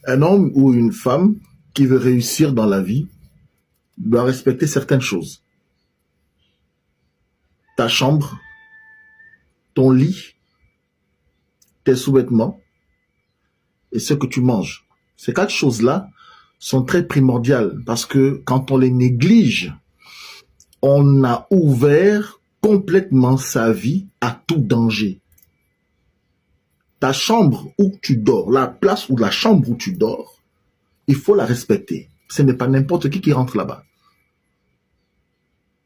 Un homme ou une femme qui veut réussir dans la vie doit respecter certaines choses. Ta chambre, ton lit, tes sous-vêtements et ce que tu manges. Ces 4 choses-là sont très primordiales parce que quand on les néglige, on a ouvert complètement sa vie à tout danger. Ta chambre où tu dors, la place ou la chambre où tu dors, il faut la respecter. Ce n'est pas n'importe qui rentre là-bas.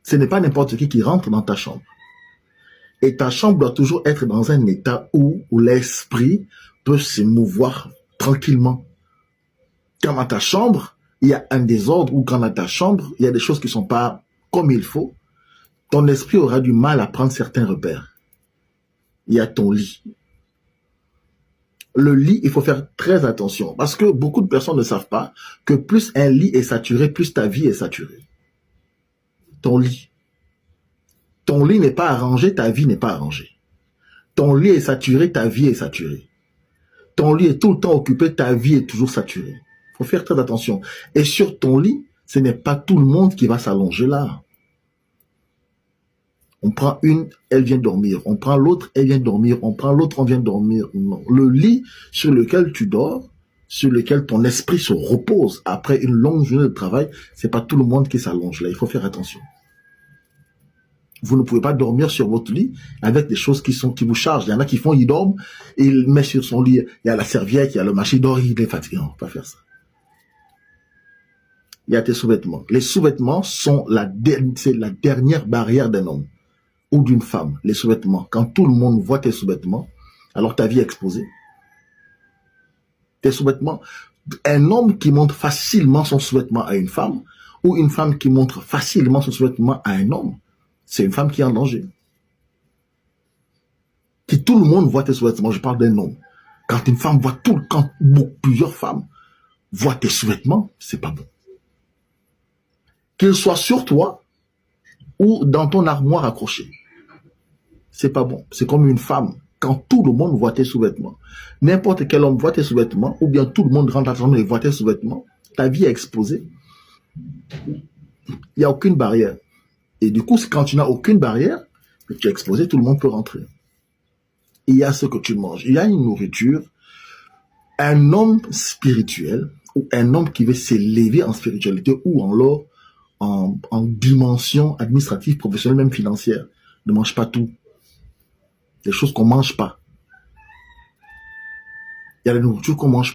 Ce n'est pas n'importe qui rentre dans ta chambre. Et ta chambre doit toujours être dans un état où l'esprit peut se mouvoir tranquillement. Quand dans ta chambre, il y a un désordre, ou quand dans ta chambre, il y a des choses qui ne sont pas comme il faut, ton esprit aura du mal à prendre certains repères. Il y a ton lit. Le lit, il faut faire très attention, parce que beaucoup de personnes ne savent pas que plus un lit est saturé, plus ta vie est saturée. Ton lit. Ton lit n'est pas arrangé, ta vie n'est pas arrangée. Ton lit est saturé, ta vie est saturée. Ton lit est tout le temps occupé, ta vie est toujours saturée. Il faut faire très attention. Et sur ton lit, ce n'est pas tout le monde qui va s'allonger là. On prend une, elle vient dormir. On prend l'autre, elle vient dormir. On prend l'autre, on vient dormir. Non. Le lit sur lequel tu dors, sur lequel ton esprit se repose après une longue journée de travail, c'est pas tout le monde qui s'allonge là. Il faut faire attention. Vous ne pouvez pas dormir sur votre lit avec des choses qui vous chargent. Il y en a qui font, ils dorment, et ils mettent sur son lit, il y a la serviette, il y a le machin, il dort, il est fatigué. Non, pas faire ça. Il y a tes sous-vêtements. Les sous-vêtements sont la dernière barrière d'un homme ou d'une femme. Les sous-vêtements. Quand tout le monde voit tes sous-vêtements, alors ta vie est exposée. Tes sous-vêtements. Un homme qui montre facilement son sous-vêtement à une femme, ou une femme qui montre facilement son sous-vêtement à un homme, c'est une femme qui est en danger. Si tout le monde voit tes sous-vêtements, je parle d'un homme. Quand une femme voit plusieurs femmes voient tes sous-vêtements, c'est pas bon. Qu'ils soient sur toi ou dans ton armoire accrochée. C'est pas bon. C'est comme une femme. Quand tout le monde voit tes sous-vêtements, n'importe quel homme voit tes sous-vêtements, ou bien tout le monde rentre dans ta chambre et voit tes sous-vêtements, ta vie est exposée. Il n'y a aucune barrière. Et du coup, quand tu n'as aucune barrière, que tu es exposé, tout le monde peut rentrer. Il y a ce que tu manges. Il y a une nourriture. Un homme spirituel, ou un homme qui veut s'élever en spiritualité, ou en dimension administrative, professionnelle, même financière, ne mange pas tout. Des choses qu'on ne mange pas. Il y a la nourriture qu'on mange